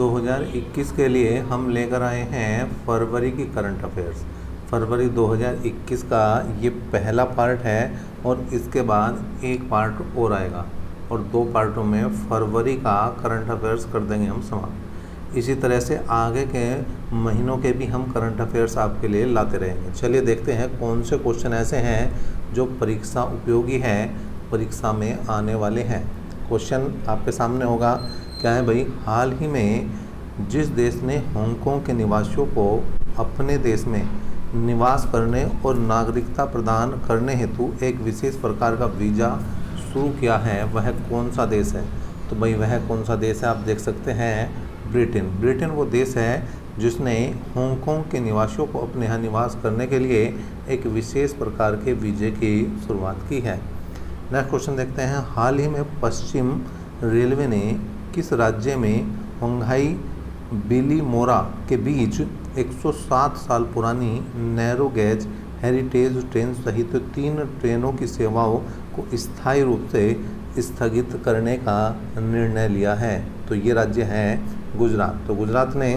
2021 के लिए हम लेकर आए हैं फरवरी की करंट अफेयर्स। फरवरी 2021 का ये पहला पार्ट है और इसके बाद एक पार्ट और आएगा और 2 पार्टों में फरवरी का करंट अफेयर्स कर देंगे हम समाप्त। इसी तरह से आगे के महीनों के भी हम करंट अफेयर्स आपके लिए लाते रहेंगे। चलिए देखते हैं कौन से क्वेश्चन ऐसे हैं जो परीक्षा उपयोगी है, परीक्षा में आने वाले हैं। क्वेश्चन आपके सामने होगा, क्या है भाई, हाल ही में जिस देश ने हांगकांग के निवासियों को अपने देश में निवास करने और नागरिकता प्रदान करने हेतु एक विशेष प्रकार का वीज़ा शुरू किया है, वह कौन सा देश है? तो भाई वह कौन सा देश है, आप देख सकते हैं ब्रिटेन। ब्रिटेन वो देश है जिसने हांगकांग के निवासियों को अपने यहाँ निवास करने के लिए एक विशेष प्रकार के वीज़े की शुरुआत की है। नेक्स्ट क्वेश्चन देखते हैं, हाल ही में पश्चिम रेलवे ने किस राज्य में होंघाई बिलीमोरा के बीच 107 साल पुरानी नैरो गेज हेरिटेज ट्रेन सहित 3 ट्रेनों की सेवाओं को स्थायी रूप से स्थगित करने का निर्णय लिया है? तो ये राज्य है गुजरात। तो गुजरात ने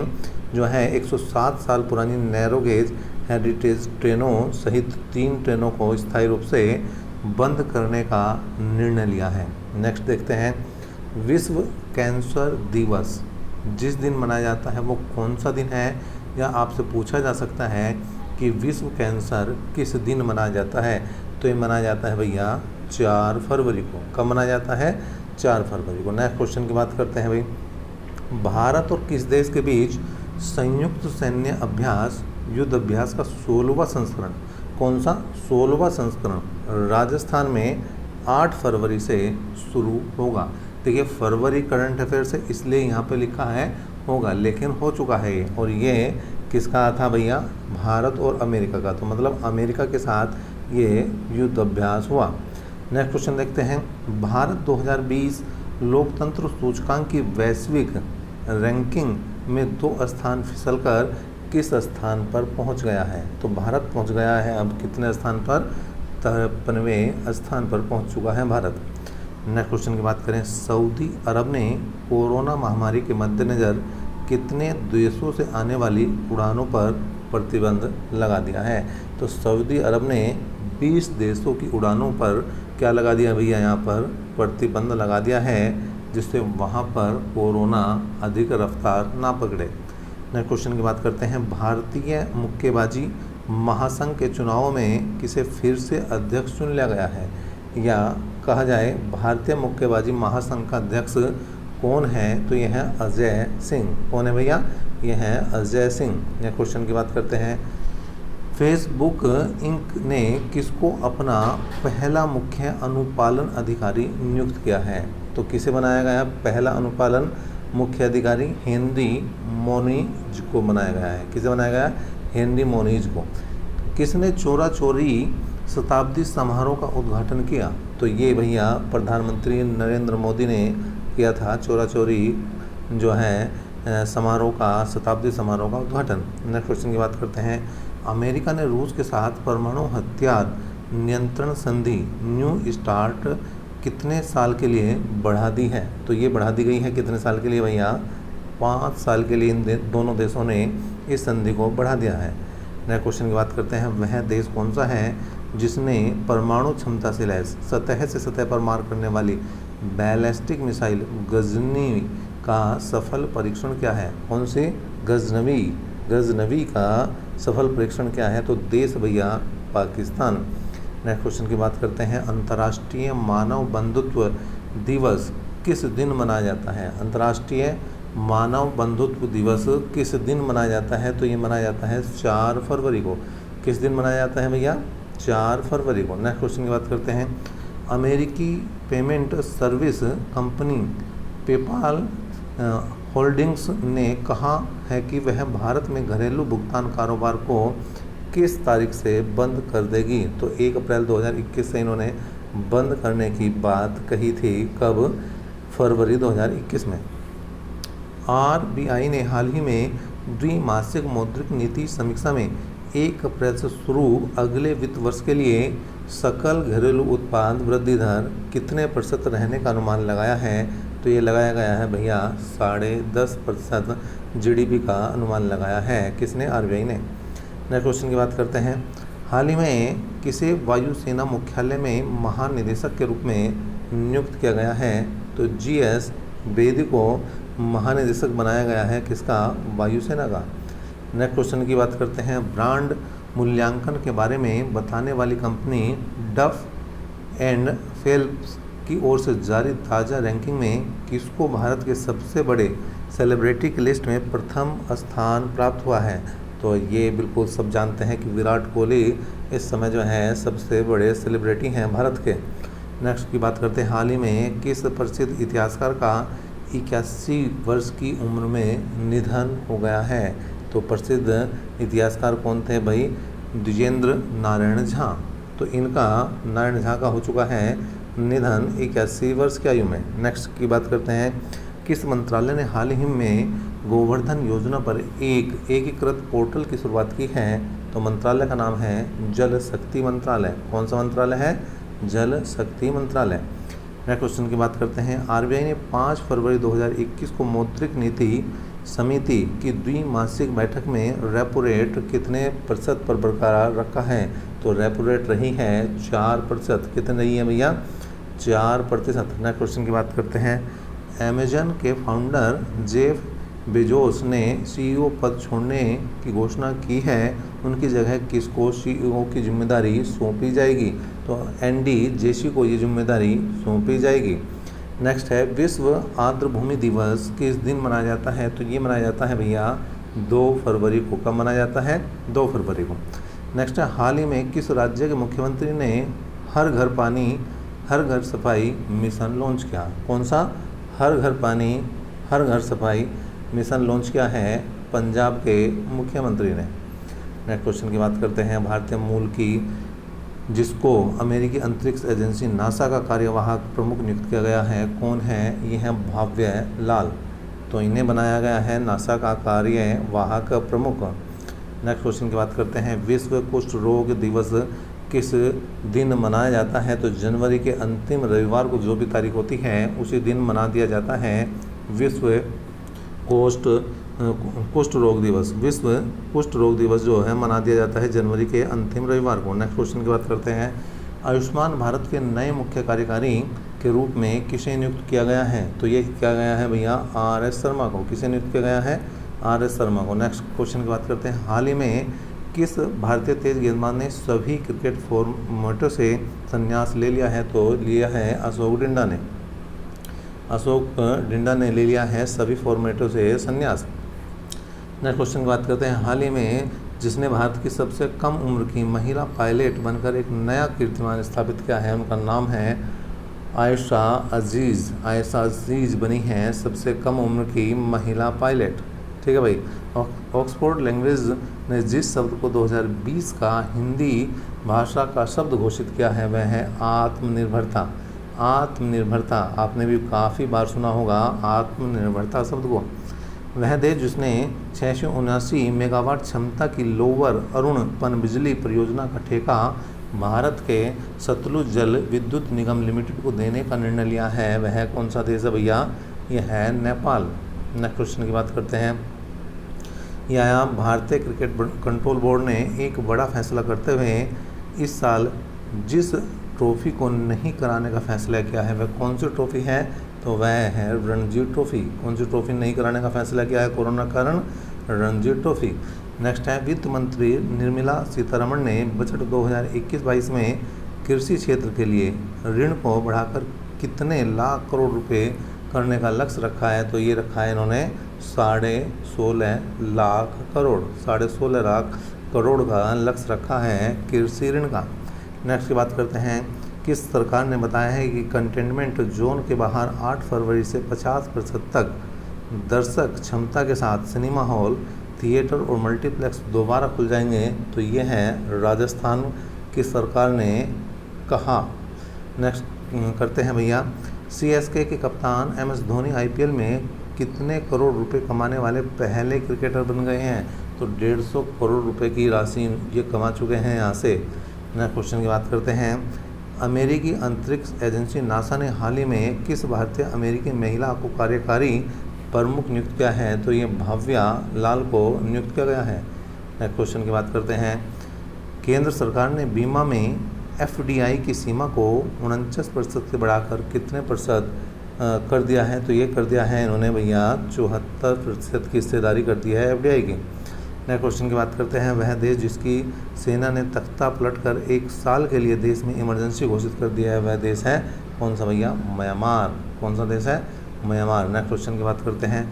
जो है 107 साल पुरानी नैरो गेज हेरिटेज ट्रेनों सहित 3 ट्रेनों को स्थायी रूप से बंद करने का निर्णय लिया है। नेक्स्ट देखते हैं, विश्व कैंसर दिवस जिस दिन मनाया जाता है वो कौन सा दिन है? या आपसे पूछा जा सकता है कि विश्व कैंसर किस दिन मनाया जाता है? तो ये मनाया जाता है भैया 4 फरवरी को। कब मनाया जाता है? 4 फरवरी को। नेक्स्ट क्वेश्चन की बात करते हैं भाई, भारत और किस देश के बीच संयुक्त सैन्य अभ्यास युद्ध अभ्यास का 16वां संस्करण, कौन सा 16वां संस्करण राजस्थान में 8 फरवरी से शुरू होगा? देखिए फरवरी करंट अफेयर से इसलिए यहाँ पे लिखा है होगा, लेकिन हो चुका है ये। और ये किसका था भैया? भारत और अमेरिका का। तो मतलब अमेरिका के साथ ये युद्ध अभ्यास हुआ। नेक्स्ट क्वेश्चन देखते हैं, भारत 2020 लोकतंत्र सूचकांक की वैश्विक रैंकिंग में 2 स्थान फिसलकर किस स्थान पर पहुंच गया है? तो भारत पहुंच गया है अब कितने स्थान पर? 53वें स्थान पर पहुंच चुका है भारत। नेक्स्ट क्वेश्चन की बात करें, सऊदी अरब ने कोरोना महामारी के मद्देनज़र कितने देशों से आने वाली उड़ानों पर प्रतिबंध लगा दिया है? तो सऊदी अरब ने 20 देशों की उड़ानों पर क्या लगा दिया भैया? यहाँ पर प्रतिबंध लगा दिया है, जिससे वहाँ पर कोरोना अधिक रफ्तार ना पकड़े। नेक्स्ट क्वेश्चन की बात करते हैं, भारतीय मुक्केबाजी महासंघ के चुनावों में किसे फिर से अध्यक्ष चुन लिया गया है? या कहा जाए भारतीय मुक्केबाजी महासंघ का अध्यक्ष कौन है? तो यह है अजय सिंह। कौन है भैया? यह है अजय सिंह। नेक्स्ट क्वेश्चन की बात करते हैं, फेसबुक इंक ने किसको अपना पहला मुख्य अनुपालन अधिकारी नियुक्त किया है? तो किसे बनाया गया पहला अनुपालन मुख्य अधिकारी? हेनरी मोनीज को बनाया गया है। किसे बनाया गया? हेनरी मोनीज को। किसने चोरा चोरी शताब्दी समारोह का उद्घाटन किया? तो ये भैया प्रधानमंत्री नरेंद्र मोदी ने किया था चोरा चोरी जो है समारोह का, शताब्दी समारोह का उद्घाटन। नेक्स्ट क्वेश्चन की बात करते हैं, अमेरिका ने रूस के साथ परमाणु हथियार नियंत्रण संधि न्यू स्टार्ट कितने साल के लिए बढ़ा दी है? तो ये बढ़ा दी गई है कितने साल के लिए भैया? 5 साल के लिए इन दोनों देशों ने इस संधि को बढ़ा दिया है। नेक्स्ट क्वेश्चन की बात करते हैं, वह देश कौन सा है जिसने परमाणु क्षमता से लैस सतह से सतह पर मार करने वाली बैलिस्टिक मिसाइल गजनी का सफल परीक्षण किया है? कौन से? गजनवी का सफल परीक्षण क्या है? तो देश भैया पाकिस्तान। नेक्स्ट क्वेश्चन की बात करते हैं, अंतर्राष्ट्रीय मानव बंधुत्व दिवस किस दिन मनाया जाता है? अंतर्राष्ट्रीय मानव बंधुत्व दिवस किस दिन मनाया जाता है? तो ये मनाया जाता है 4 फरवरी को। किस दिन मनाया जाता है भैया? 4 फरवरी को। नेक्स्ट क्वेश्चन की बात करते हैं, अमेरिकी payment service company PayPal holdings ने कहा है कि वह भारत में घरेलू भुगतान कारोबार को किस तारीख से बंद कर देगी? तो 1 अप्रैल 2021 से इन्होंने बंद करने की बात कही थी। कब? फरवरी 2021 में। आरबीआई ने हाल ही में द्विमासिक मौद्रिक नीति समीक्षा में 1 अप्रैल से शुरू अगले वित्त वर्ष के लिए सकल घरेलू उत्पाद वृद्धि दर कितने % रहने का अनुमान लगाया है? तो ये लगाया गया है भैया 10.5% GDP का अनुमान लगाया है। किसने? RBI ने। नेक्स्ट क्वेश्चन की बात करते हैं। हाल ही में किसे वायुसेना मुख्यालय में महानिदेशक के रूप में नियुक्त किया गया है? तो GS बेदी को महानिदेशक बनाया गया है। किसका? वायुसेना का। नेक्स्ट क्वेश्चन की बात करते हैं। ब्रांड मूल्यांकन के बारे में बताने वाली कंपनी डफ एंड फेल्प्स की ओर से जारी ताज़ा रैंकिंग में किसको भारत के सबसे बड़े सेलिब्रिटी की लिस्ट में प्रथम स्थान प्राप्त हुआ है? तो ये बिल्कुल सब जानते हैं कि विराट कोहली इस समय जो है सबसे बड़े सेलिब्रिटी हैं भारत के। नेक्स्ट की बात करते हैं। हाल ही में किस प्रसिद्ध इतिहासकार का 81 वर्ष की उम्र में निधन हो गया है? तो प्रसिद्ध इतिहासकार कौन थे भाई? द्विजेंद्र नारायण झा। तो इनका नारायण झा का हो चुका है निधन 81 वर्ष की आयु में। नेक्स्ट की बात करते हैं। किस मंत्रालय ने हाल ही में गोवर्धन योजना पर एक एकीकृत पोर्टल की शुरुआत की है? तो मंत्रालय का नाम है जल शक्ति मंत्रालय। कौन सा मंत्रालय है? जल शक्ति मंत्रालय। नेक्स्ट क्वेश्चन की बात करते हैं। RBI ने 5 फरवरी 2021 को मौद्रिक नीति समिति की द्विमासिक बैठक में रेपो रेट कितने प्रतिशत पर बरकरार रखा है? तो रेपो रेट रही है 4%। कितनी रही है भैया? 4%। नेक्स्ट क्वेश्चन की बात करते हैं। अमेजन के फाउंडर जेफ बेजोस ने CEO पद छोड़ने की घोषणा की है। उनकी जगह किसको CEO की जिम्मेदारी सौंपी जाएगी? तो एंडी जेसी को ये जिम्मेदारी सौंपी जाएगी। नेक्स्ट है। विश्व आर्द्रभूमि दिवस किस दिन मनाया जाता है? तो ये मनाया जाता है भैया 2 फरवरी को। कब मनाया जाता है? 2 फरवरी को। नेक्स्ट है। हाल ही में किस राज्य के मुख्यमंत्री ने हर घर पानी हर घर सफाई मिशन लॉन्च किया? कौन सा? हर घर पानी हर घर सफाई मिशन लॉन्च किया है पंजाब के मुख्यमंत्री ने। नेक्स्ट क्वेश्चन की बात करते हैं। भारतीय मूल की जिसको अमेरिकी अंतरिक्ष एजेंसी नासा का कार्यवाहक प्रमुख नियुक्त किया गया है, कौन है? ये है भाव्य लाल। तो इन्हें बनाया गया है नासा का कार्यवाहक प्रमुख। नेक्स्ट क्वेश्चन की बात करते हैं। विश्व कुष्ठ रोग दिवस किस दिन मनाया जाता है? तो जनवरी के अंतिम रविवार को जो भी तारीख होती है उसी दिन मना दिया जाता है विश्व कुष्ठ रोग दिवस। विश्व कुष्ठ रोग दिवस जो है मना दिया जाता है जनवरी के अंतिम रविवार को। नेक्स्ट क्वेश्चन की बात करते हैं। आयुष्मान भारत के नए मुख्य कार्यकारी के रूप में किसे नियुक्त किया गया है? तो ये किया गया है भैया RS शर्मा को। किसे नियुक्त किया गया है? RS शर्मा को। नेक्स्ट क्वेश्चन की बात करते हैं। हाल ही में किस भारतीय तेज गेंदबाज ने सभी क्रिकेट फॉर्मेटों से संन्यास ले लिया है? तो लिया है अशोक डिंडा ने। अशोक डिंडा ने ले लिया है सभी फॉर्मेटों से संन्यास। नेक्स्ट क्वेश्चन की बात करते हैं। हाल ही में जिसने भारत की सबसे कम उम्र की महिला पायलट बनकर एक नया कीर्तिमान स्थापित किया है, उनका नाम है आयशा अजीज़। आयशा अजीज़ बनी है सबसे कम उम्र की महिला पायलट। ठीक है भाई। ऑक्सफोर्ड लैंग्वेज ने जिस शब्द को 2020 का हिंदी भाषा का शब्द घोषित किया है वह है आत्मनिर्भरता। आत्मनिर्भरता आपने भी काफ़ी बार सुना होगा आत्मनिर्भरता शब्द को। वह देश जिसने 679 मेगावाट क्षमता की लोअर अरुण पनबिजली परियोजना का ठेका भारत के सतलुज जल विद्युत निगम लिमिटेड को देने का निर्णय लिया है, वह कौन सा देश है भैया? यह है नेपाल। नेक्स्ट क्वेश्चन की बात करते हैं। यहाँ भारतीय क्रिकेट कंट्रोल बोर्ड ने एक बड़ा फैसला करते हुए इस साल जिस ट्रॉफी को नहीं कराने का फैसला किया है वह कौन सी ट्रॉफी है? तो वह है रणजी ट्रॉफी। कौन सी ट्रॉफी नहीं कराने का फैसला किया है कोरोना कारण? रणजी ट्रॉफी। नेक्स्ट है। वित्त मंत्री निर्मला सीतारमण ने बजट 2021-22 में कृषि क्षेत्र के लिए ऋण को बढ़ाकर कितने लाख करोड़ रुपए करने का लक्ष्य रखा है? तो ये रखा है इन्होंने 16.5 लाख करोड़। 16.5 लाख करोड़ का लक्ष्य रखा है कृषि ऋण का। नेक्स्ट की बात करते हैं। किस सरकार ने बताया है कि कंटेनमेंट जोन के बाहर 8 फरवरी से 50% तक दर्शक क्षमता के साथ सिनेमा हॉल, थिएटर और मल्टीप्लेक्स दोबारा खुल जाएंगे? तो ये है राजस्थान की सरकार ने कहा। नेक्स्ट करते हैं भैया। CSK के कप्तान MS धोनी IPL में कितने करोड़ रुपए कमाने वाले पहले क्रिकेटर बन गए हैं? तो 150 करोड़ रुपए की राशि ये कमा चुके हैं यहाँ से। नेक्स्ट क्वेश्चन की बात करते हैं। अमेरिकी अंतरिक्ष एजेंसी नासा ने हाल ही में किस भारतीय अमेरिकी महिला को कार्यकारी प्रमुख नियुक्त किया है? तो ये भाव्या लाल को नियुक्त किया गया है। नेक्स्ट क्वेश्चन की बात करते हैं। केंद्र सरकार ने बीमा में एफडीआई की सीमा को 49% से बढ़ाकर कितने प्रतिशत कर दिया है? तो ये कर दिया है इन्होंने भैया 74% की हिस्सेदारी कर दी है एफडीआई की। नेक्स्ट क्वेश्चन की बात करते हैं। वह देश जिसकी सेना ने तख्ता पलटकर 1 साल के लिए देश में इमरजेंसी घोषित कर दिया है, वह देश है कौन सा भैया? म्यांमार। कौन सा देश है? म्यांमार। नेक्स्ट क्वेश्चन की बात करते हैं।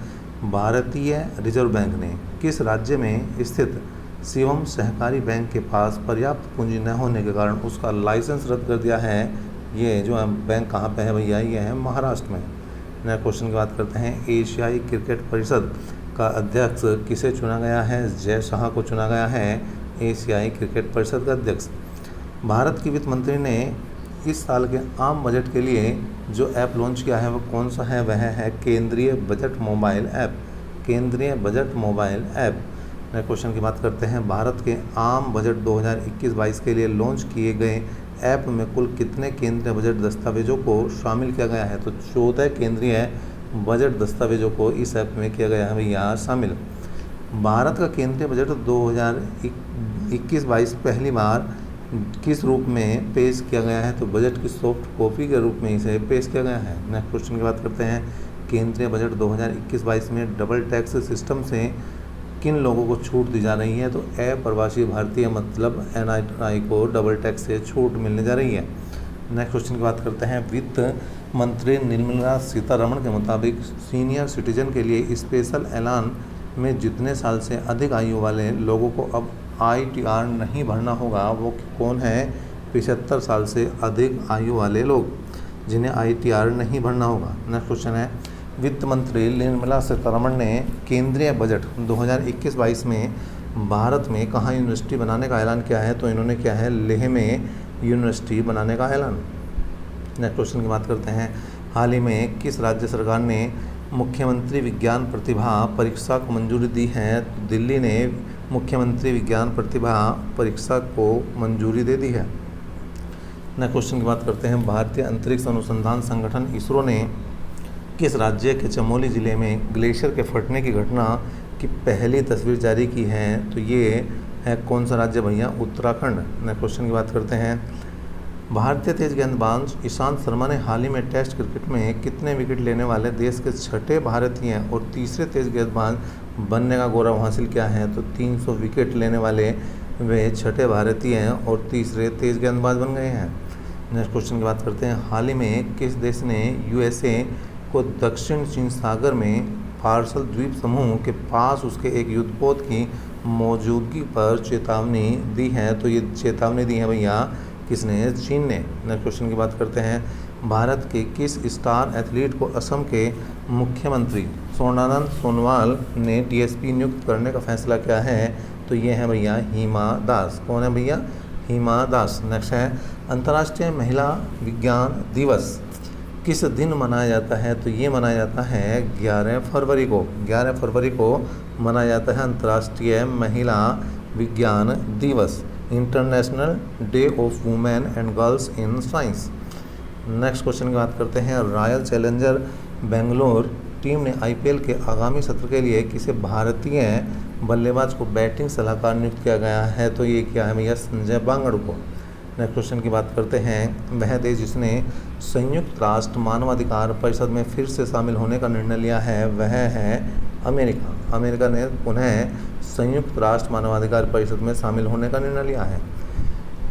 भारतीय रिजर्व बैंक ने किस राज्य में स्थित शिवम सहकारी बैंक के पास पर्याप्त पूंजी न होने के कारण उसका लाइसेंस रद्द कर दिया है? ये जो बैंक कहाँ पे है भैया? ये है महाराष्ट्र में। नेक्स्ट क्वेश्चन की बात करते हैं। एशियाई क्रिकेट परिषद का अध्यक्ष किसे चुना गया है? जय शाह को चुना गया है एशियाई क्रिकेट परिषद का अध्यक्ष। भारत की वित्त मंत्री ने इस साल के आम बजट के लिए जो ऐप लॉन्च किया है वो कौन सा है? वह है केंद्रीय बजट मोबाइल ऐप। केंद्रीय budget mobile app. Next question की बात करते हैं। भारत के आम बजट 2021-22 के लिए लॉन्च किए गए ऐप में कुल कितने केंद्रीय बजट दस्तावेजों को शामिल किया गया है? तो 14 केंद्रीय बजट दस्तावेजों को इस ऐप में किया गया है भैया शामिल। भारत का केंद्रीय बजट 2021-22 पहली बार किस रूप में पेश किया गया है? तो बजट की सॉफ्ट कॉपी के रूप में इसे पेश किया गया है। नेक्स्ट क्वेश्चन की बात करते हैं। केंद्रीय बजट 2021-22 में डबल टैक्स सिस्टम से किन लोगों को छूट दी जा रही है? तो अप्रवासी भारतीय मतलब एनआरआई को डबल टैक्स से छूट मिलने जा रही है। नेक्स्ट क्वेश्चन की बात करते हैं। वित्त मंत्री निर्मला सीतारमण के मुताबिक सीनियर सिटीजन के लिए स्पेशल ऐलान में जितने साल से अधिक आयु वाले लोगों को अब आईटीआर नहीं भरना होगा वो कौन है? 75 साल से अधिक आयु वाले लोग जिन्हें आईटीआर नहीं भरना होगा। नेक्स्ट क्वेश्चन है। वित्त मंत्री निर्मला सीतारमण ने केंद्रीय बजट 2021-22 में भारत में कहाँ यूनिवर्सिटी बनाने का ऐलान किया है? तो इन्होंने किया है लेह में यूनिवर्सिटी बनाने का ऐलान। नेक्स्ट क्वेश्चन की बात करते हैं। हाल ही में किस राज्य सरकार ने मुख्यमंत्री विज्ञान प्रतिभा परीक्षा को मंजूरी दी है? तो दिल्ली ने मुख्यमंत्री विज्ञान प्रतिभा परीक्षा को मंजूरी दे दी है। नेक्स्ट क्वेश्चन की बात करते हैं। भारतीय अंतरिक्ष अनुसंधान संगठन इसरो ने किस राज्य के चमोली जिले में ग्लेशियर के फटने की घटना की पहली तस्वीर जारी की है? तो ये है कौन सा राज्य भैया? उत्तराखंड। नेक्स्ट क्वेश्चन की बात करते हैं। भारतीय तेज गेंदबाज ईशांत शर्मा ने हाल ही में टेस्ट क्रिकेट में कितने विकेट लेने वाले देश के 6ठे भारतीय और तीसरे तेज गेंदबाज बनने का गौरव हासिल किया है? तो 300 विकेट लेने वाले वे 6ठे भारतीय और तीसरे तेज गेंदबाज बन गए हैं। नेक्स्ट क्वेश्चन की बात करते हैं। हाल ही में किस देश ने यूएसए को दक्षिण चीन सागर में मार्शल द्वीप समूह के पास उसके एक युद्धपोत की मौजूदगी पर चेतावनी दी है? तो ये चेतावनी दी है भैया किसने? चीन ने। नेक्स्ट क्वेश्चन की बात करते हैं। भारत के किस स्टार एथलीट को असम के मुख्यमंत्री सर्बानंद सोनोवाल ने डीएसपी नियुक्त करने का फैसला किया है? तो ये है भैया हिमा दास। कौन है भैया? हिमा दास। नेक्स्ट है। अंतर्राष्ट्रीय महिला विज्ञान दिवस किस दिन मनाया जाता है? तो ये मनाया जाता है 11 फरवरी को। 11 फरवरी को मनाया जाता है अंतर्राष्ट्रीय महिला विज्ञान दिवस, international day of women and girls in science. Next question की बात करते हैं। रॉयल चैलेंजर बेंगलोर टीम ने आईपीएल के आगामी सत्र के लिए किसी भारतीय बल्लेबाज को बैटिंग सलाहकार नियुक्त किया गया है? तो ये क्या है भैया? संजय बांगड़ को। नेक्स्ट क्वेश्चन की बात करते हैं। वह देश जिसने संयुक्त राष्ट्र मानवाधिकार परिषद में फिर से शामिल होने का निर्णय लिया है वह है अमेरिका। अमेरिका ने पुनः संयुक्त राष्ट्र मानवाधिकार परिषद में शामिल होने का निर्णय लिया है।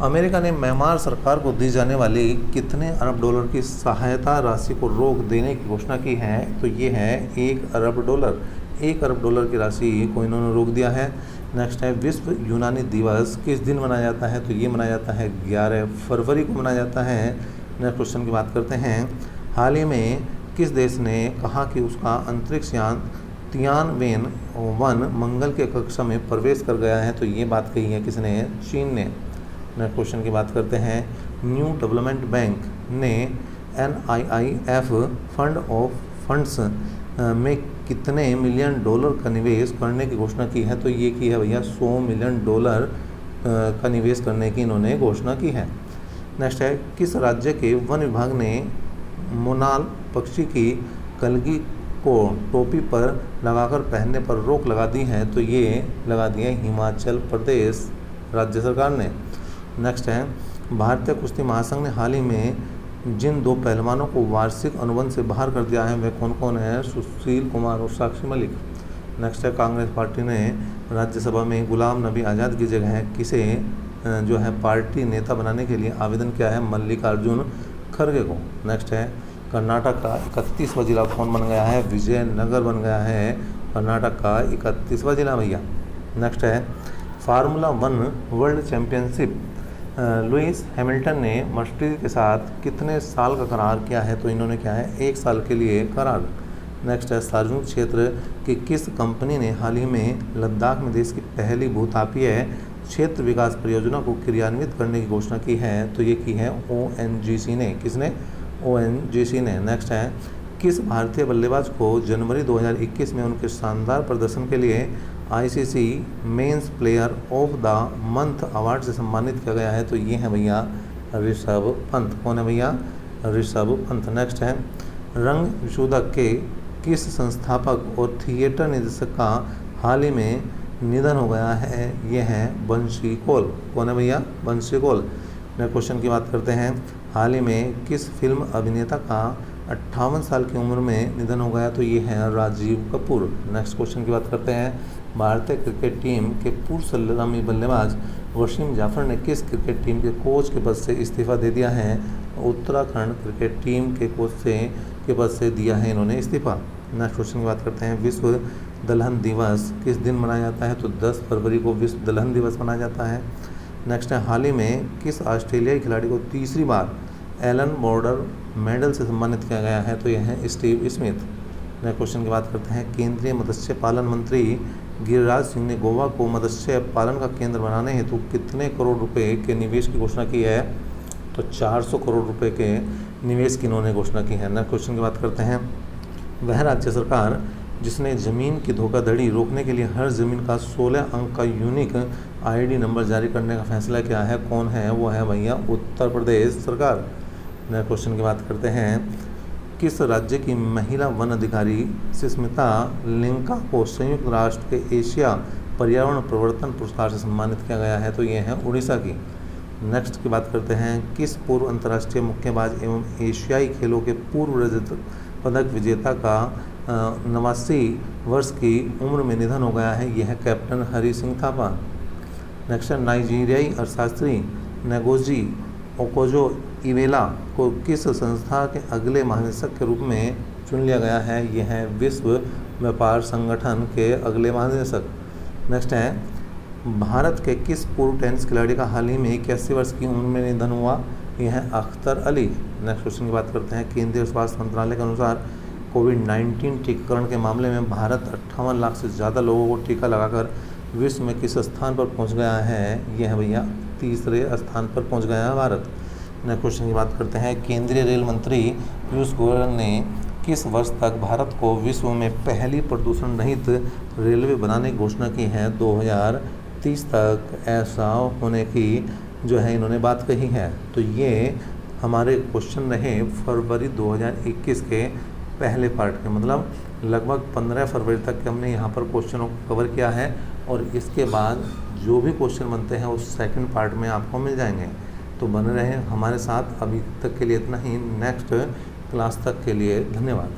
अमेरिका ने म्यांमार सरकार को दी जाने वाली कितने अरब डॉलर की सहायता राशि को रोक देने की घोषणा की है? तो ये है 1 अरब डॉलर। 1 अरब डॉलर की राशि को इन्होंने रोक दिया है। नेक्स्ट है। विश्व यूनानी दिवस किस दिन मनाया जाता है? तो ये मनाया जाता है 11 फरवरी को मनाया जाता है। नेक्स्ट क्वेश्चन की बात करते हैं। हाल ही में किस देश ने कहा कि उसका अंतरिक्ष यान तियानवेन-1 मंगल के कक्षा में प्रवेश कर गया है? तो ये बात कही है किसने? चीन ने। नेक्स्ट क्वेश्चन की बात करते हैं। न्यू डेवलपमेंट बैंक ने NIIF फंड्स में कितने मिलियन डॉलर का निवेश करने की घोषणा की है? तो ये की है भैया $100 मिलियन का निवेश करने की इन्होंने घोषणा की है। नेक्स्ट है, किस राज्य के वन विभाग ने मोनाल पक्षी की कलगी को टोपी पर लगाकर पहनने पर रोक लगा दी है? तो ये लगा दी है हिमाचल प्रदेश राज्य सरकार ने। नेक्स्ट है, भारतीय कुश्ती महासंघ ने हाल ही में जिन 2 पहलवानों को वार्षिक अनुबंध से बाहर कर दिया है वे कौन कौन है? सुशील कुमार और साक्षी मलिक। नेक्स्ट है, कांग्रेस पार्टी ने राज्यसभा में गुलाम नबी आज़ाद की जगह किसे जो है पार्टी नेता बनाने के लिए आवेदन किया है? मल्लिकार्जुन खड़गे को। नेक्स्ट है, कर्नाटक का 31वां जिला कौन बन गया है? विजयनगर बन गया है कर्नाटक का 31वां जिला भैया। नेक्स्ट है, formula 1 world championship Lewis Hamilton ने मर्सिडीज के साथ कितने साल का करार किया है? तो इन्होंने क्या है 1 साल के लिए करार। नेक्स्ट है, सार्वजनिक क्षेत्र की किस कंपनी ने हाल ही में लद्दाख में देश की पहली भूतापीय क्षेत्र विकास परियोजना को क्रियान्वित करने की घोषणा की है? तो ये की है ONGC ने। किसने? ONGC ने। नेक्स्ट है, किस भारतीय बल्लेबाज को जनवरी 2021 में उनके शानदार प्रदर्शन के लिए ICC men's player of the month award से सम्मानित किया गया है? तो ये है भैया ऋषभ पंत। कौन है भैया? ऋषभ पंत। नेक्स्ट है, रंग विशोधक के किस संस्थापक और थिएटर निर्देशक का हाल ही में निधन हो गया है? ये है बंशी कौल। कौन है भैया? बंशी कौल। नेक्स्ट क्वेश्चन की बात करते हैं, हाल ही में किस फिल्म अभिनेता का 58 साल की उम्र में निधन हो गया? तो ये है राजीव कपूर। नेक्स्ट क्वेश्चन की बात करते हैं, भारतीय क्रिकेट टीम के पूर्व सलामी बल्लेबाज वसीम जाफर ने किस क्रिकेट टीम के कोच के पद से इस्तीफा दे दिया है? उत्तराखंड क्रिकेट टीम के कोच के पद से दिया है इन्होंने इस्तीफा। नेक्स्ट क्वेश्चन की बात करते हैं, विश्व दलहन दिवस किस दिन मनाया जाता है? तो 10 फरवरी को विश्व दलहन दिवस मनाया जाता है। नेक्स्ट है, हाल ही में किस ऑस्ट्रेलियाई खिलाड़ी को तीसरी बार एलन बॉर्डर मेडल से सम्मानित किया गया है? तो यह है स्टीव स्मिथ। नेक्स्ट क्वेश्चन की बात करते हैं, केंद्रीय मत्स्य पालन मंत्री गिरिराज सिंह ने गोवा को मत्स्य पालन का केंद्र बनाने हेतु कितने करोड़ रुपए के निवेश की घोषणा की है? तो 400 करोड़ रुपए के निवेश की इन्होंने घोषणा की है। नेक्स्ट क्वेश्चन की बात करते हैं, वह राज्य सरकार जिसने ज़मीन की धोखाधड़ी रोकने के लिए हर ज़मीन का 16 अंक का यूनिक ID नंबर जारी करने का फैसला किया है? कौन है? वो है भैया उत्तर प्रदेश सरकार। नेक्स्ट क्वेश्चन की बात करते हैं, किस राज्य की महिला वन अधिकारी सुष्मिता लिंका को संयुक्त राष्ट्र के एशिया पर्यावरण प्रवर्तन पुरस्कार से सम्मानित किया गया है? तो ये है उड़ीसा की। नेक्स्ट की बात करते हैं, किस पूर्व अंतर्राष्ट्रीय मुक्केबाज एवं एशियाई खेलों के पूर्व रजत पदक विजेता का 89 वर्ष की उम्र में निधन हो गया है? यह है कैप्टन हरी सिंह थापा। नेक्स्ट, नाइजीरियाई अर्थशास्त्री नेगोजी ओकोजो इवेला को किस संस्था के अगले महानिदेशक के रूप में चुन लिया गया है? यह है विश्व व्यापार संगठन के अगले महानिदेशक। नेक्स्ट है, भारत के किस पूर्व टेनिस खिलाड़ी का हाल ही में 81 वर्ष की उम्र में निधन हुआ? यह है अख्तर अली। नेक्स्ट क्वेश्चन की बात करते हैं, केंद्रीय स्वास्थ्य मंत्रालय के अनुसार कोविड-19 टीकाकरण के मामले में भारत 58 लाख से ज़्यादा लोगों को टीका लगाकर विश्व में किस स्थान पर पहुंच गया है? यह है भैया तीसरे स्थान पर पहुंच गया है भारत। नेक्स्ट क्वेश्चन की बात करते हैं, केंद्रीय रेल मंत्री पीयूष गोयल ने किस वर्ष तक भारत को विश्व में पहली प्रदूषण रहित रेलवे बनाने की घोषणा की है? 2030 तक ऐसा होने की जो है इन्होंने बात कही है। तो ये हमारे क्वेश्चन रहे फरवरी 2021 के पहले पार्ट के, मतलब लगभग 15 फरवरी तक के हमने यहाँ पर क्वेश्चनों को कवर किया है और इसके बाद जो भी क्वेश्चन बनते हैं उस सेकंड पार्ट में आपको मिल जाएंगे। तो बने रहें हमारे साथ। अभी तक के लिए इतना ही, नेक्स्ट क्लास तक के लिए धन्यवाद।